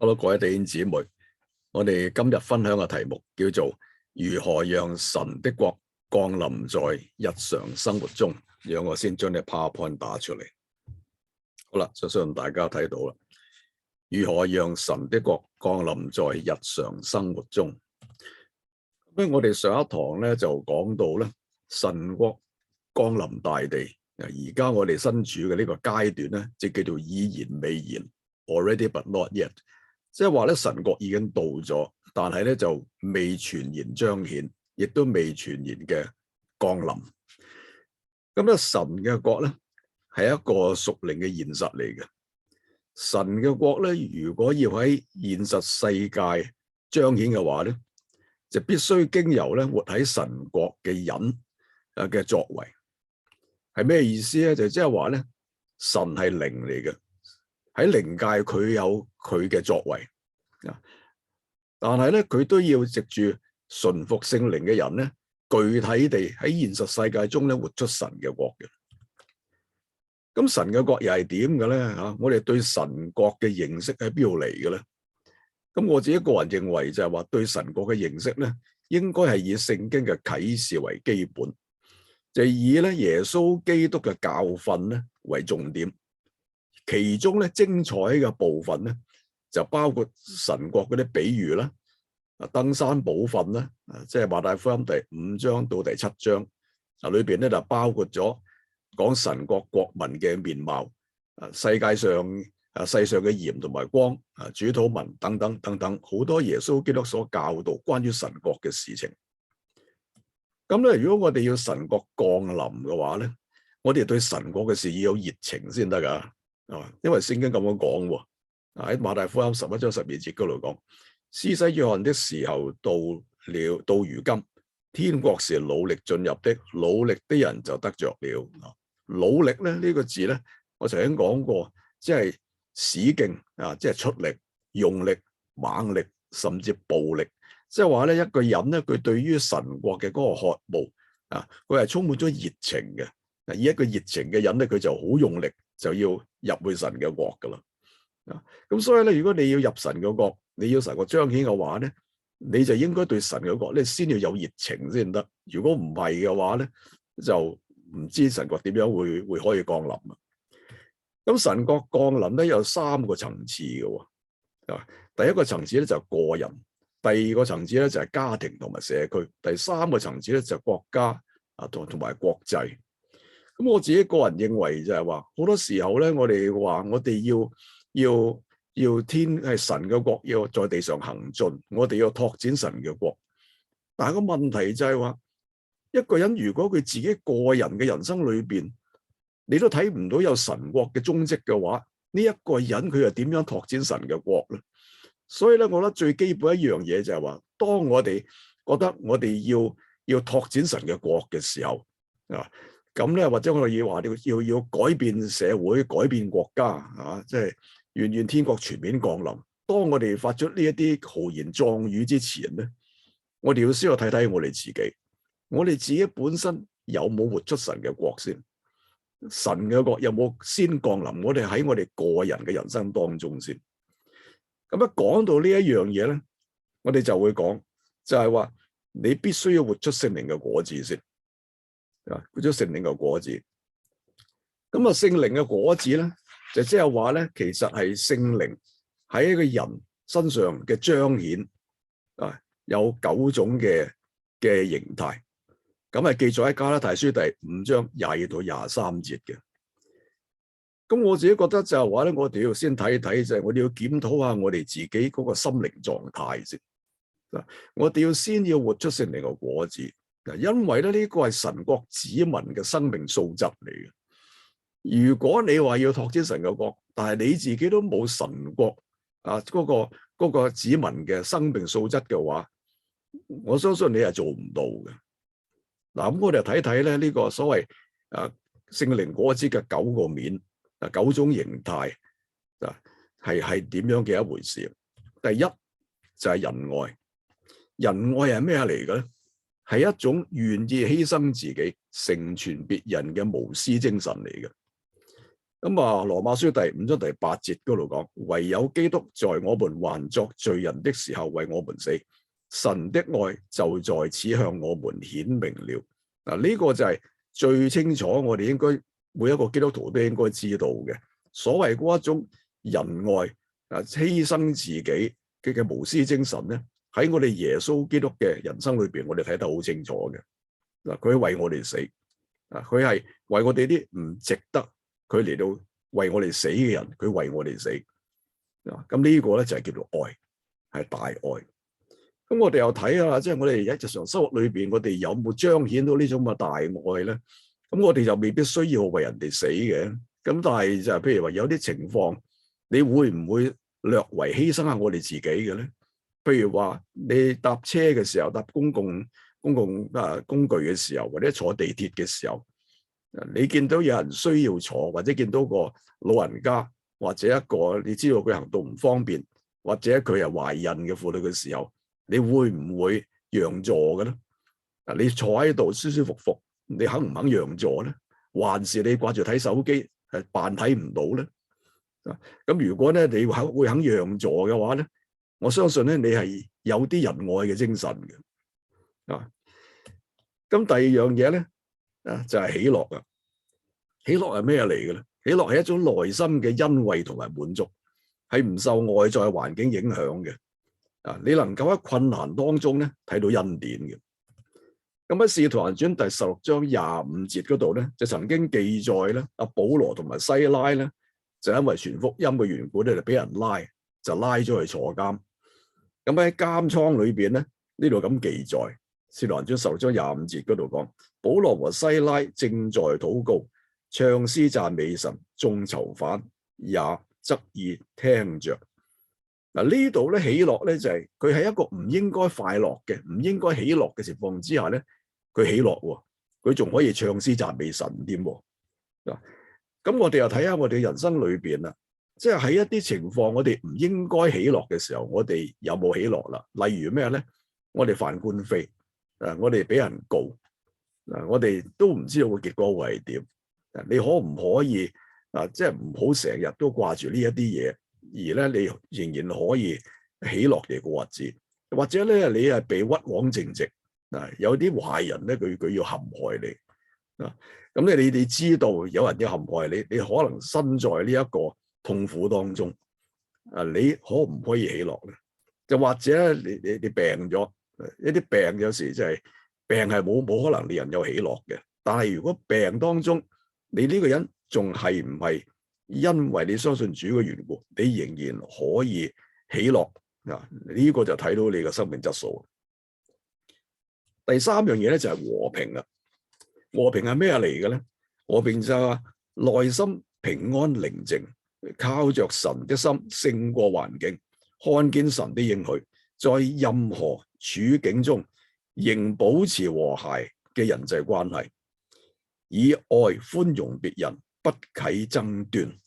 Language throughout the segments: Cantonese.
Hello，各位弟兄姊妹，我哋今日分享嘅題目叫做如何讓神的國降臨在日常生活中。讓我先將啲 PowerPoint 打出嚟。好啦，相信大家睇到啦。如何讓神的國降臨在日常生活中？咁我哋上一堂咧就講到咧，神國降臨大地。而家我哋身處嘅呢個階段咧，即叫做已然未然 ，already but not yet。即係話咧，神國已經到咗，但係咧就未全然彰顯，亦都未全然嘅降臨。咁咧，神嘅國咧係一個屬靈嘅現實嚟嘅。神嘅國咧，如果要喺現實世界彰顯嘅話咧，就必須經由咧活喺神國嘅人嘅作為。係咩意思咧？就即係話咧，神係靈嚟嘅。喺靈界佢有佢嘅作為啊，但係咧佢都要藉住順服聖靈嘅人咧，具體地喺現實世界中咧活出神嘅國嘅。咁神嘅國又係點嘅咧？吓，我哋對神國嘅認識喺邊度嚟嘅咧？咁我自己個人認為就係話，對神國嘅認識咧，應該係以聖經嘅啟示為基本，就係以咧耶穌基督嘅教訓咧為重點。其中咧精彩嘅部分咧，就包括神國嗰啲比喻啦，登山寶訓啦，即係馬太福音第5章到第7章，裏邊咧就包括咗講神國國民嘅面貌，世上嘅鹽同埋光，主禱文等等等等，好多耶穌基督所教導關於神國嘅事情。咁咧，如果我哋要神國降臨嘅話咧，我哋對神國嘅事要有熱情先得噶。因為聖經咁樣講喎，喺馬太福音11章12節嗰度講，施洗約翰的時候到了，到如今，天國是努力進入的，努力的人就得着了。努力咧呢個字咧，我曾經講過，即係使勁啊，即係出力、用力、猛力，甚至暴力。即係話咧，一個人咧，佢對於神國嘅嗰個渴慕啊，佢係充滿咗熱情嘅。以一個熱情嘅人咧，佢就好用力，就要入去神嘅國噶啦。咁所以咧，如果你要入神嘅國，你要神國彰顯嘅話咧，你就應該對神嘅國咧先要有熱情先得。如果唔係嘅話咧，就唔知神國點樣會可以降臨啊。咁神國降臨咧有3個層次嘅。第一個層次咧就係個人，第二個層次咧就係家庭同埋社區，第3個層次咧就係國家同埋國際。咁我自己個人認為就係話，好多時候咧，我哋話我哋要天係神嘅國，要在地上行進，我哋要拓展神嘅國。但係個問題就係話，一個人如果佢自己個人嘅人生裏邊，你都睇唔到有神國嘅蹤跡嘅話，呢一個人佢又點樣拓展神嘅國咧？所以咧，我覺得最基本一樣嘢就係話，當我哋覺得我哋要拓展神嘅國嘅時候啊。咁咧，或者我哋要話要改變社會、改變國家，即係願天國全面降臨。當我哋發出呢一啲豪言壯語之前咧，我哋要先去睇睇我哋自己，我哋自己本身有冇活出神嘅國先？神嘅國有冇先降臨？我哋喺我哋個人嘅人生當中先。咁一講到呢一樣嘢咧，我哋就會講，就係話你必須要活出聖靈嘅果子先。活出聖靈嘅果子，咁聖靈嘅果子咧，就即係話咧，其實係聖靈喺一個人身上嘅彰顯，有9種嘅形態，咁係記載喺加拉太書第5章22到23節嘅。咁我自己覺得就係話咧，我哋要先睇一睇，就係我哋要檢討下我哋自己嗰個心靈狀態先。我哋先要活出聖靈嘅果子。因為咧呢個係神國子民嘅生命素質嚟嘅。如果你話要拓展神嘅國，但係你自己都冇神國嗰個子民嘅生命素質嘅話，我相信你係做唔到嘅。嗱，咁我哋睇睇咧呢個所謂聖靈果子嘅9個面，9種形態係點樣嘅一回事。第一就係仁愛，仁愛係咩嚟嘅咧？係一種願意犧牲自己、成全別人嘅無私精神嚟嘅。咁啊，羅馬書第5章第8節嗰度講，唯有基督在我們還作罪人的時候為我們死，神的愛就在此向我們顯明了。嗱，呢個就係最清楚，我哋應該每一個基督徒都應該知道嘅。所謂嗰一種仁愛犧牲自己嘅無私精神咧，喺我哋耶穌基督嘅人生裏邊，我哋睇得好清楚嘅。嗱，佢為我哋死，佢係為我哋啲唔值得佢嚟到為我哋死嘅人，佢為我哋死。咁呢個咧就係叫做愛，係大愛。咁我哋又睇下，即係我哋喺日常生活裏邊，我哋有冇彰顯到呢種嘅大愛咧？咁我哋就未必需要為人哋死嘅。咁但係就譬如話有啲情況，你會唔會略為犧牲下我哋自己嘅咧？譬如話你搭車嘅時候，搭公共工具嘅時候，或者坐地鐵嘅時候，你見到有人需要坐，或者見到個老人家，或者一個你知道佢行動唔方便，或者佢係懷孕嘅婦女嘅時候，你會唔會讓座嘅咧？你坐喺度舒舒服服，你肯唔肯讓座咧？還是你掛住睇手機，扮睇唔到咧？咁如果咧你會肯讓座嘅話咧，我相信咧你係有啲仁愛嘅精神嘅。咁第二樣嘢咧就係喜樂啊！喜樂係咩嚟嘅咧？喜樂係一種內心嘅欣慰同埋滿足，係唔受外在環境影響嘅。你能夠喺困難當中咧睇到恩典嘅。咁喺《使徒行傳》第16章25節嗰度咧，就曾經記載咧，阿保羅同埋西拉咧，就因為傳福音嘅緣故咧，就俾人就拉咗去坐監。咁喺監倉裏邊咧，呢度咁記載，《使徒行傳》16章25節嗰度講，保羅和西拉正在禱告、唱詩讚美神，眾囚犯也側耳聽着。嗱，呢度咧喜樂咧就係佢喺一個唔應該快樂嘅、唔應該喜樂嘅情況之下咧，佢喜樂喎，佢仲可以唱詩讚美神添。嗱，咁我哋又睇下我哋人生裏邊啦，即係喺一啲情況我哋唔應該喜樂嘅時候，我哋有冇喜樂啦？例如咩咧？我哋犯官非，我哋俾人告，我哋都唔知道個結果會係點。你可唔可以即係唔好成日都掛住呢一啲嘢？而咧，你仍然可以喜樂地過日子，或者咧，你係被屈枉正直，有啲壞人咧，佢要陷害你，咁咧，你哋知道有人要陷害你，你可能身在呢一個痛苦當中，你可唔可以喜樂咧？就或者你病咗，一啲病有時就係病係冇可能令人有喜樂嘅，但係如果病當中你呢個人仲係唔係？因為你相信主嘅緣故，你仍然可以喜樂。呢個就睇到你嘅生命質素。第3樣嘢咧就係和平啦。和平係咩嚟嘅咧？和平就係內心平安寧靜，靠着神的心勝過環境，看見神的應許，在任何處境中仍保持和諧嘅人際關係，以愛寬容別人，不啟爭端。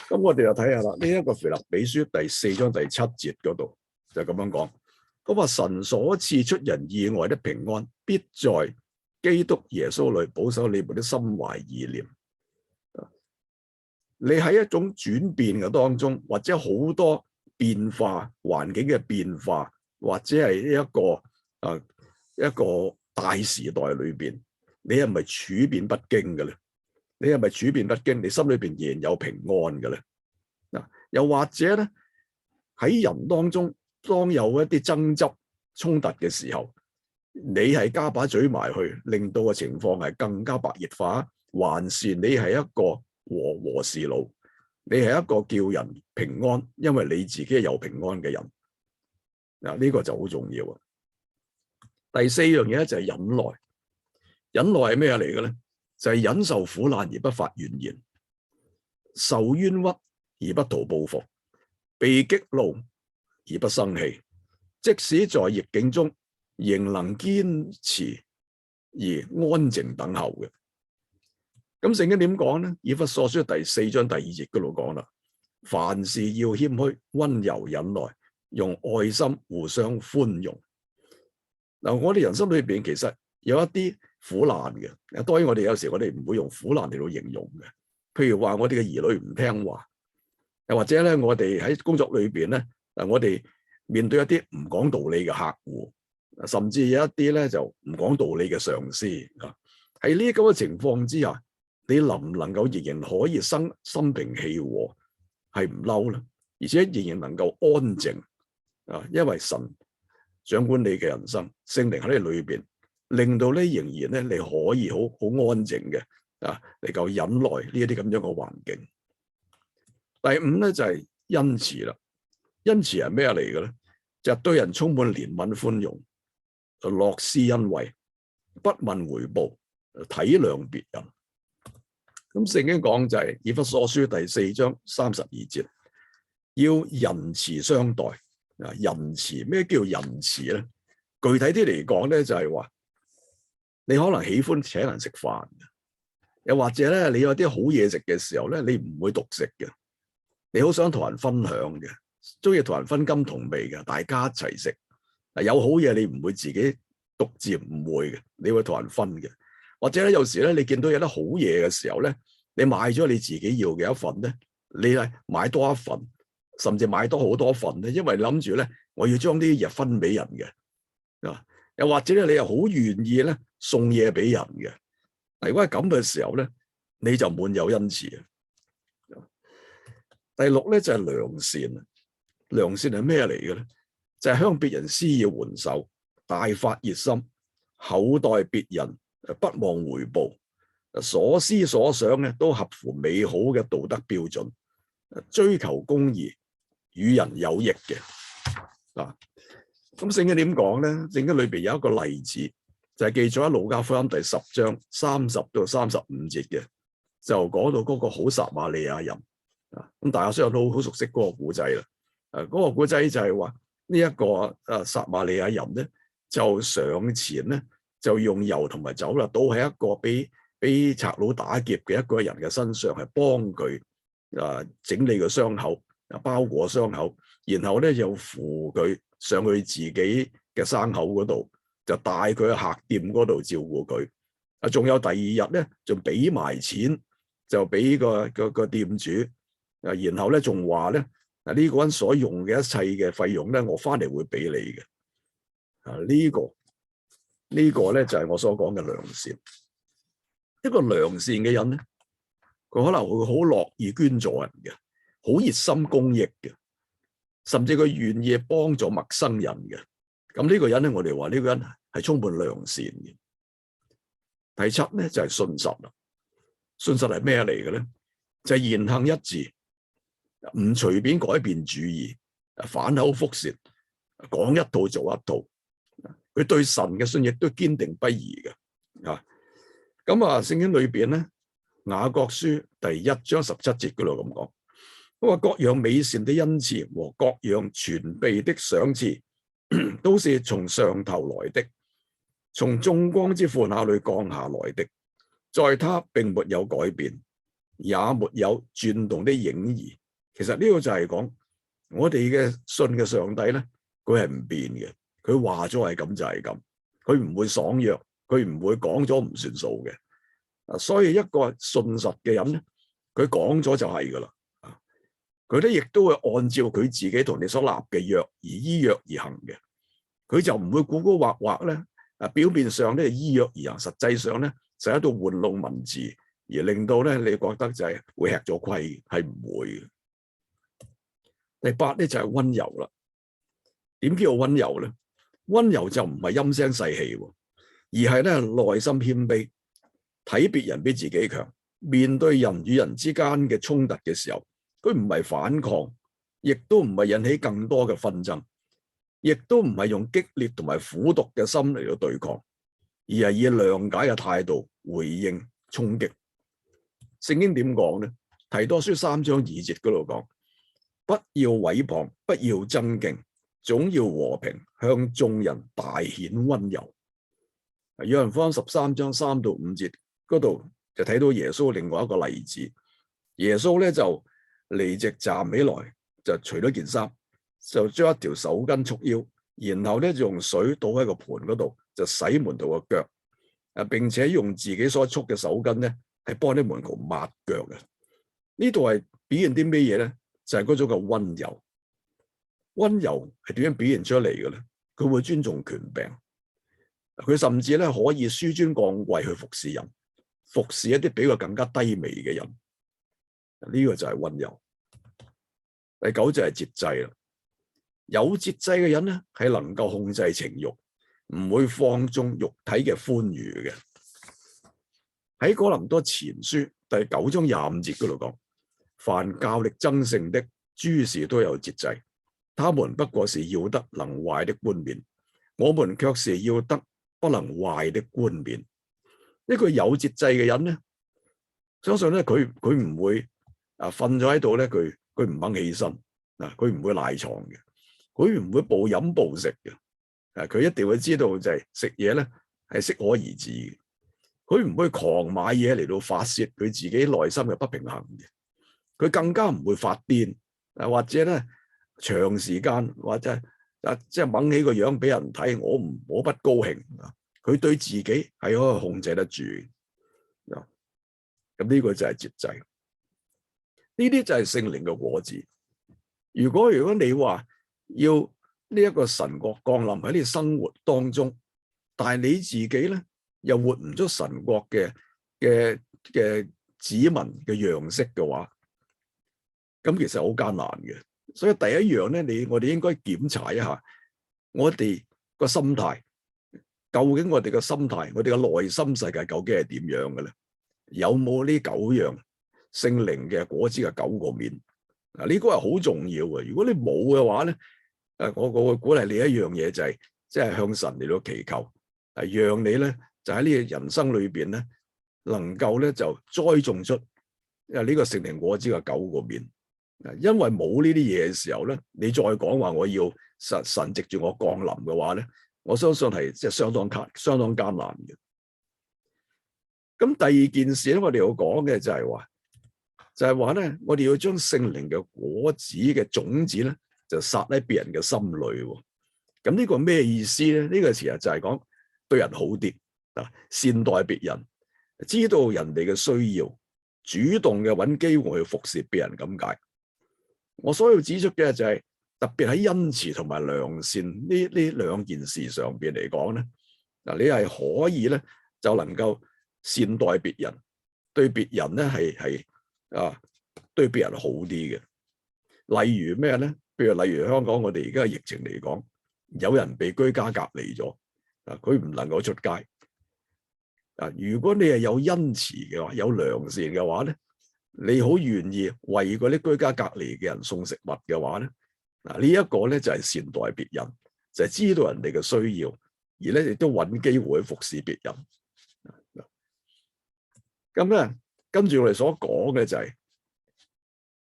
咁我哋就睇下啦，呢一個腓立比書第4章第7節嗰度就咁樣講，佢話神所賜出人意外的平安，必在基督耶穌裏保守你們的心懷意念。你喺一種轉變嘅當中，或者好多變化環境嘅變化，或者係一個大時代裏邊，你係咪處變不驚嘅咧？你係咪處變不驚？你心裏邊仍然有平安嘅咧？又或者咧，喺人當中，當有一啲爭執衝突嘅時候，你係加把嘴埋去，令到個情況係更加白熱化，還是你係一個和事佬？你係一個叫人平安，因為你自己有平安嘅人。呢個就好重要啊！第4樣嘢咧就係忍耐。忍耐係咩嚟嘅咧？就係忍受苦難而不發怨言，受冤屈而不圖報復，被激怒而不生氣，即使在逆境中仍能堅持而安靜等候嘅。咁聖經點講咧？以弗所書第4章第2節嗰度講啦，凡事要謙虛、溫柔、忍耐，用愛心互相寬容。嗱，我哋人生裏邊其實有一啲苦難嘅，當然我哋有時我哋唔會用苦難嚟到形容嘅，譬如話我哋嘅兒女唔聽話，又或者咧我哋喺工作裏邊咧，我哋面對一啲唔講道理嘅客戶，甚至有一啲咧就唔講道理嘅上司啊。喺呢咁嘅情況之下，你能唔能夠仍然可以心平氣和，係唔嬲咧？而且仍然能夠安靜啊，因為神掌管你嘅人生，聖靈喺你裏邊，令到你仍然咧你可以好安靜嘅啊，嚟夠忍耐呢一啲咁樣嘅環境。第五咧就係恩慈啦。恩慈係咩嚟嘅咧？就係對人充滿憐憫寬容，樂施恩惠，不問回報，體諒別人。咁聖經講就係以弗所書第4章32節，要仁慈相待。啊，仁慈，咩叫仁慈咧？具體啲嚟講咧，就係話你可能喜歡請人食飯，又或者咧你有啲好嘢食嘅時候咧，你唔會獨食嘅，你好想同人分享嘅，中意同人分甘同味嘅，大家一齊食。有好嘢你唔會自己獨佔，唔會嘅，你會同人分嘅。或者咧有時咧你見到有啲好嘢嘅時候咧，你買咗你自己要嘅一份咧，你係買多一份，甚至買多好多份咧，因為諗住咧我要將啲嘢分俾人嘅啊。又或者咧你又好願意咧送嘢俾人嘅。如果係咁嘅時候咧，你就滿有恩慈啊。第六咧就係良善。良善係咩嚟嘅咧？就係向別人施以援手，大發熱心，厚待別人，不忘回報，所思所想咧都合乎美好嘅道德標準，追求公義，與人有益嘅。嗱，咁聖經點講咧？聖經裏邊有一個例子，就係記載喺路加福音第10章30到35節嘅，就講到嗰個好撒瑪利亞人啊。咁大家相信都好熟悉嗰個古仔啦。嗰個古仔就係話呢一個撒瑪利亞人咧，就上前咧，就用油同埋酒啦，倒喺一個俾賊佬打劫嘅一個人嘅身上，係幫佢整理個傷口，包裹傷口，然後咧又扶佢上去自己嘅山口嗰度，就帶佢去客店嗰度照顧佢。仲有第二日咧，仲俾埋錢，就俾個店主。然後咧仲話咧，呢個人所用嘅一切嘅費用咧，我翻嚟會俾你嘅。呢個咧就係我所講嘅良善。一個良善嘅人咧，佢可能會好樂意捐助人嘅，好熱心公益嘅，甚至佢願意幫助陌生人嘅。咁呢個人咧，我哋話呢個人係充滿良善嘅。第七咧就係信實啦。信實係咩嚟嘅咧？就係言行一致，唔隨便改變主意，反口覆舌，講一套做一套。佢對神嘅信亦都堅定不移嘅。咁聖經裏邊咧，雅各書第1章17節嗰度咁講，佢話各樣美善的恩賜和各樣全備的賞賜，都是從上頭來的，從眾光之父那裏降下來的，在他並沒有改變，也沒有轉動的影兒。其實呢個就係講我哋嘅信嘅上帝咧，佢係唔變嘅，佢話咗係咁就係咁，佢唔會爽約，佢唔會講咗唔算數嘅。所以一個信實嘅人咧，佢講咗就係噶啦。佢咧亦都會按照佢自己同你所立嘅約而依約而行嘅。佢就唔會古古惑惑咧，表面上咧依約而行，實際上咧就喺度玩弄文字，而令到咧你覺得就係會吃咗虧，係唔會嘅。第8咧就係溫柔啦。點叫溫柔咧？溫柔就唔係陰聲細氣，而係咧內心謙卑，睇別人比自己強。面對人與人之間嘅衝突嘅時候，佢唔係反抗，亦都唔係引起更多嘅紛爭，亦都唔係用激烈同埋苦毒嘅心嚟到對抗，而係以諒解嘅態度回應衝擊。聖經點講咧？提多書3章2節嗰度講：不要毀謗，不要爭競，總要和平，向眾人大顯溫柔。約翰福音13章3到5節嗰度就睇到耶穌另外一個例子。耶穌咧就離席站起來，就除咗件衫，就將一條手巾束腰，然後咧就用水倒喺個盆嗰度，就洗門徒嘅腳。並且用自己所束嘅手巾咧，係幫啲門徒抹腳嘅。呢度係表現啲咩嘢咧？就係嗰種嘅溫柔。溫柔係點樣表現出嚟嘅咧？佢會尊重權柄，佢甚至咧可以紆尊降貴去服侍人，服侍一啲比佢更加低微嘅人。呢個就係溫柔。第九就係節制啦。有節制嘅人咧係能夠控制情慾，唔會放縱肉體嘅歡愉嘅。喺哥林多前書第9章25節嗰度講，凡較力爭勝的，諸事都有節制。他們不過是要得能壞的冠冕，我們卻是要得不能壞的冠冕。一個有節制嘅人咧，相信咧佢唔會瞓咗喺度咧，佢唔肯起身啊，佢唔會賴床嘅，佢唔會暴飲暴食嘅。佢一定會知道就係食嘢咧係適可而止嘅，佢唔會狂買嘢嚟到發泄佢自己內心嘅不平衡嘅，佢更加唔會發癲或者咧長時間或者即係掹起個樣俾人睇，我不高興啊！佢對自己係可以控制得住啊！咁呢個就係節制，呢啲就係聖靈嘅果子。如果你話要呢一個神國降臨喺你生活當中，但係你自己咧又活唔出神國嘅子民嘅樣式嘅話，咁其實好艱難嘅。所以第一樣咧，我哋應該檢查一下我哋個心態，究竟我哋嘅心態，我哋嘅內心世界究竟係點樣嘅咧？有冇呢9樣聖靈嘅果子嘅9個面？嗱，呢個係好重要嘅。如果你冇嘅話咧，我會鼓勵你一樣嘢就係，即係向神嚟到祈求，讓你咧就喺呢個人生裏邊咧，能夠咧就栽種出呢個聖靈果子嘅9個面。因為冇呢啲嘢嘅時候咧，你再講話我要神藉住我降臨嘅話咧，我相信係即係相當艱難嘅。咁第二件事咧，我哋要講嘅就係話咧，我哋要將聖靈嘅果子嘅種子咧，就撒喺別人嘅心裏。咁呢個咩意思咧？呢個其實就係講對人好啲啊，善待別人，知道人哋嘅需要，主動嘅揾機會去服侍別人咁解。我所要指出嘅就係，特別喺恩慈同埋良善呢兩件事上邊嚟講咧，嗱，你係可以咧就能夠善待別人，對別人咧係對別人好啲嘅。例如咩咧？例如香港我哋而家嘅疫情嚟講，有人被居家隔離咗，佢唔能夠出街。如果你係有恩慈嘅話，有良善嘅話咧，你好願意為嗰啲居家隔離嘅人送食物嘅話咧，呢一個咧就係善待別人，就係知道人哋嘅需要，而咧亦都揾機會去服侍別人。咁咧，跟住我哋所講嘅就係，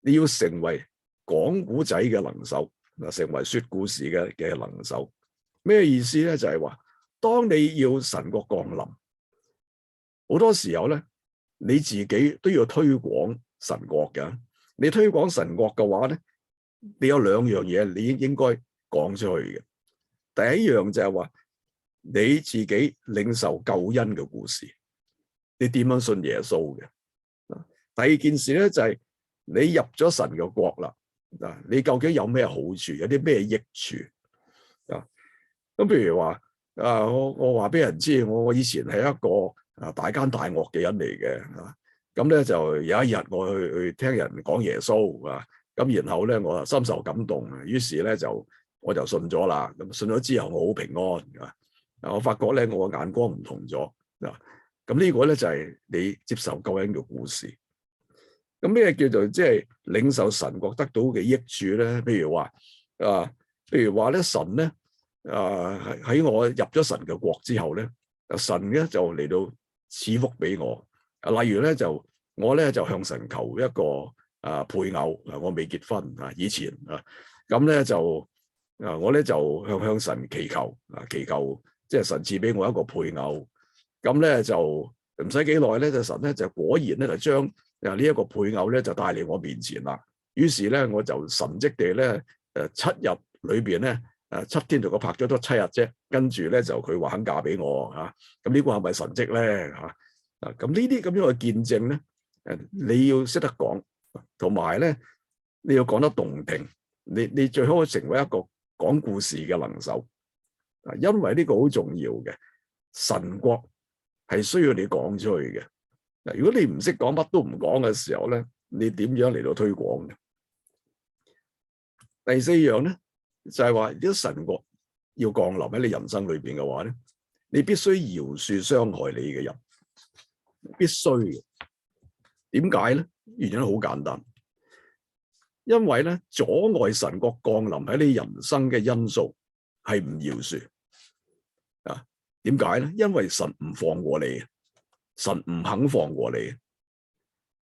你要成為講古仔嘅能手，成為說故事嘅能手。咩意思咧？就係話，當你要神國降臨，好多時候咧，你自己都要推廣神國嘅。你推廣神國嘅話咧，你有2樣嘢你應該講出去嘅。第一樣就係話，你自己領受救恩嘅故事，你點樣信耶穌嘅？第二件事咧就係，你入咗神嘅國啦，你究竟有咩好處，有啲咩益處啊？咁譬如話我話俾人知，我以前係一個大奸大惡嘅人嚟嘅，咁咧就有一日我去聽人講耶穌啊，咁然後咧我深受感動，於是咧我就信咗啦。咁信咗之後我好平安，我發覺咧我嘅眼光唔同咗啊。咁呢個咧就係你接受救恩嘅故事。咁咩叫做即係領受神國得到嘅益處咧？譬如話咧，神咧喺我入咗神嘅國之後咧，神咧就嚟到賜福俾我。例如咧我咧就向神求一個配偶，我未結婚以前咁咧我咧就向神祈求即係神賜俾我一個配偶。咁咧就唔使幾耐咧，神咧就果然咧就將呢一個配偶咧就帶嚟我面前啦。於是咧我就神蹟地咧7日裏邊咧7天同佢拍咗多7日啫，跟住咧就佢話肯嫁俾我嚇。咁呢個係咪神蹟咧嚇？咁呢啲咁樣嘅見證咧，你要識得講，同埋咧你要講得動聽，你最好成為一個講故事嘅能手，因為呢個好重要嘅，神國係需要你講出去嘅。如果你唔識講，乜都唔講嘅時候咧，你點樣嚟到推廣嘅？第四樣咧就係話，如果神國要降臨喺你人生裏邊嘅話咧，你必須饒恕傷害你嘅人，必須嘅。點解咧？原因好簡單，因為咧阻礙神國降臨喺你人生嘅因素係唔饒恕啊。點解咧？因為神唔放過你，神唔肯放過你。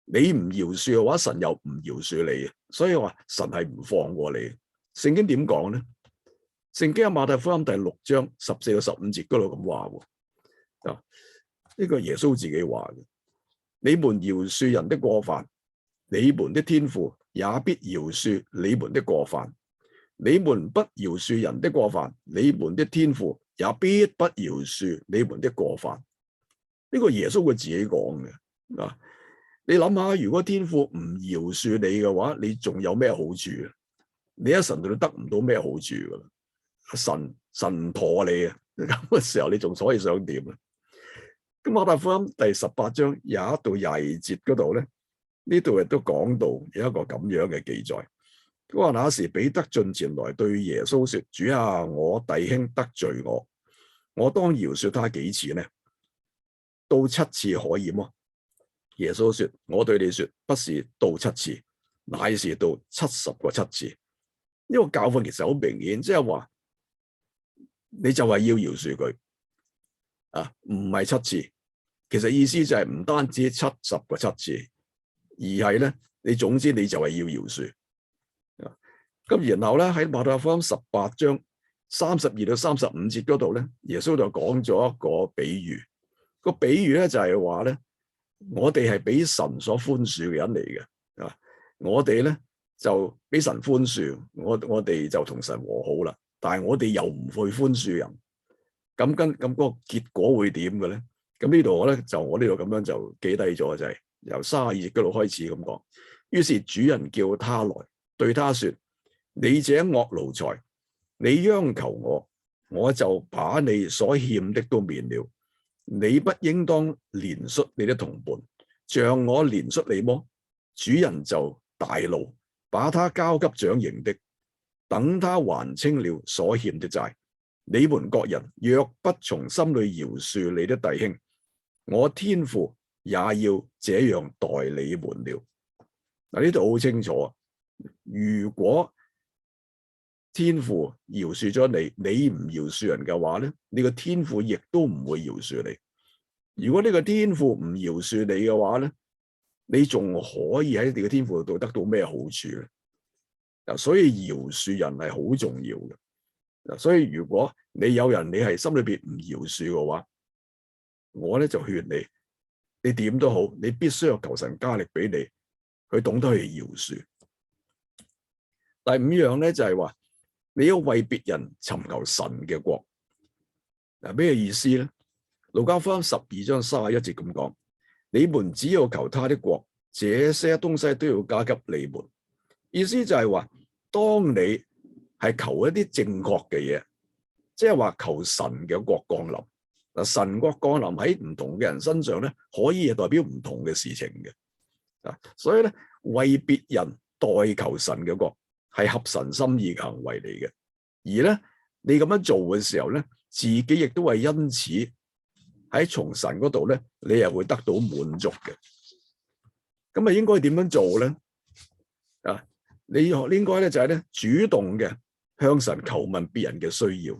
你唔饒恕嘅話，神又唔饒恕你，所以話神係唔放過你。聖經點講咧？聖經喺馬太福音第6章14到15節嗰度咁話喎，呢個耶穌自己話嘅：你們饒恕人的過犯，你們的天父也必饒恕你們的過犯；你們不饒恕人的過犯，你們的天父也必不饒恕你們的過犯。呢個耶穌佢自己講嘅啊！你諗下，如果天父唔饒恕你嘅話，你仲有咩好處啊？你喺神度都得唔到咩好處噶啦？神唔妥你啊！咁嘅時候，你仲可以想點啊？咁馬太福音第18章21到22節嗰度咧，呢度亦都講到有一個咁樣嘅記載。佢話那時彼得進前來對耶穌說：主啊，我弟兄得罪我當饒恕他幾次呢？到7次可以麼？耶穌說：我對你說，不是到7次，乃是到70個7次。呢個教訓其實好明顯，即係話你就係要饒恕佢啊，唔係7次。其實意思就係唔單止70個7次，而係咧你總之你就係要饒恕。咁然後咧喺馬太福音18章32到35節嗰度咧，耶穌就講咗一個比喻。個比喻咧就係話咧，我哋係俾神所寬恕嘅人嚟嘅啊！我哋咧就俾神寬恕，我哋就同神和好啦。但係我哋又唔去寬恕人，咁嗰個結果會點嘅咧？咁呢度我呢度咁樣就記低咗，就係由32節嗰度開始咁講。於是主人叫他來，對他說：你這惡奴才，你央求我，我就把你所欠的都免了。你不應當憐恤你的同伴，像我憐恤你麼？主人就大怒，把他交給掌刑的，等他還清了所欠的債。你們各人若不從心裏饒恕你的弟兄，我天父也要這樣待你們了。嗱，呢度好清楚，如果天父饒恕咗你，你唔饒恕人嘅話咧，你個天父亦都唔會饒恕你。如果呢個天父唔饒恕你嘅話咧，你仲可以喺你嘅天父度得到咩好處咧？嗱，所以饒恕人係好重要嘅。嗱，所以如果你有人你係心裏邊唔饒恕嘅話，我咧就勸你，你點都好，你必須要求神加力俾你，佢懂得去饒恕。第5樣咧就係話，你要為別人尋求神嘅國。嗱，咩意思咧？路加福音12章31節咁講：你們只要求他的國，這些東西都要加給你們。意思就係話，當你係求一啲正確嘅嘢，即係話求神嘅國降臨。嗱，神國降臨喺唔同嘅人身上咧，可以係代表唔同嘅事情嘅。啊，所以咧，為別人代求神嘅國係合神心意嘅行為嚟嘅。而咧，你咁樣做嘅時候咧，自己亦都係因此喺從神嗰度咧，你又會得到滿足嘅。咁啊，應該點樣做咧？啊，你應該咧就係咧主動嘅向神求問別人嘅需要。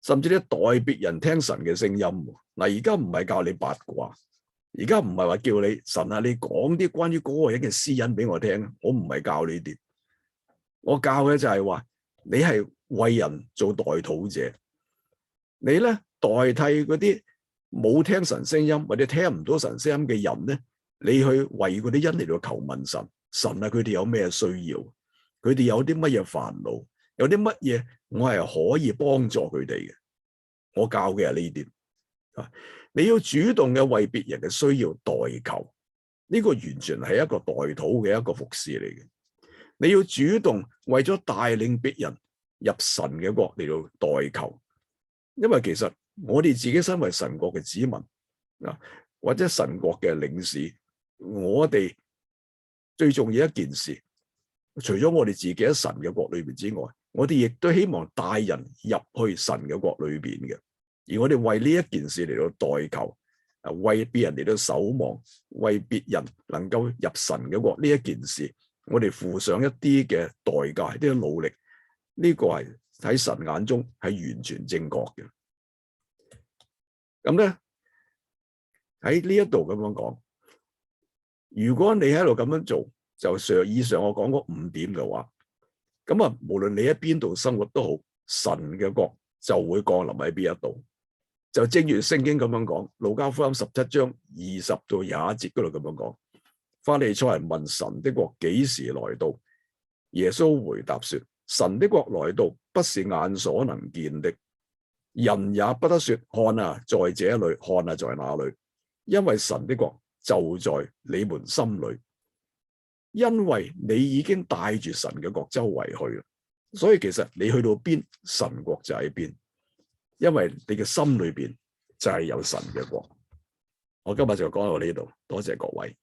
甚至咧代別人聽神嘅聲音。嗱，而家唔係教你八卦，而家唔係話叫你神啊，你講啲關於嗰個人嘅私隱俾我聽。我唔係教呢啲，我教嘅就係話你係為人做代禱者，你咧代替嗰啲冇聽神聲音或者聽唔到神聲音嘅人咧，你去為嗰啲人嚟到求問神。神啊，佢哋有咩需要？佢哋有啲乜嘢煩惱？有啲乜嘢我係可以幫助佢哋嘅？我教嘅係呢啲啊！你要主動嘅為別人嘅需要代求，呢個完全係一個代禱嘅一個服侍嚟嘅。你要主動為咗帶領別人入神嘅國嚟到代求，因為其實我哋自己身為神國嘅子民啊，或者神國嘅領事，我哋最重要一件事，除咗我哋自己喺神嘅國裏邊之外，我哋亦都希望帶人入去神嘅國裏邊嘅。而我哋為呢一件事嚟到代求，為別人嚟到守望，為別人能夠入神嘅國呢一件事，我哋付上一啲嘅代價，一啲努力，呢個係喺神眼中係完全正確嘅。咁咧喺呢一度咁樣講，如果你喺度咁樣做，就以上我講嗰5點嘅話，咁啊，無論你喺邊度生活都好，神嘅國就會降臨喺邊一度。就正如聖經咁樣講，路加福音17章20到21節嗰度咁樣講，法利賽人問神的國幾時來到？耶穌回答說：神的國來到，不是眼所能見的，人也不得說看啊，在這裏，看啊，在那裏，因為神的國就在你們心裏，因為你已經帶住神嘅國周圍去，所以其實你去到邊，神國就喺邊。因為你嘅心裏邊就係有神嘅國。我今日就講到呢度，多謝各位。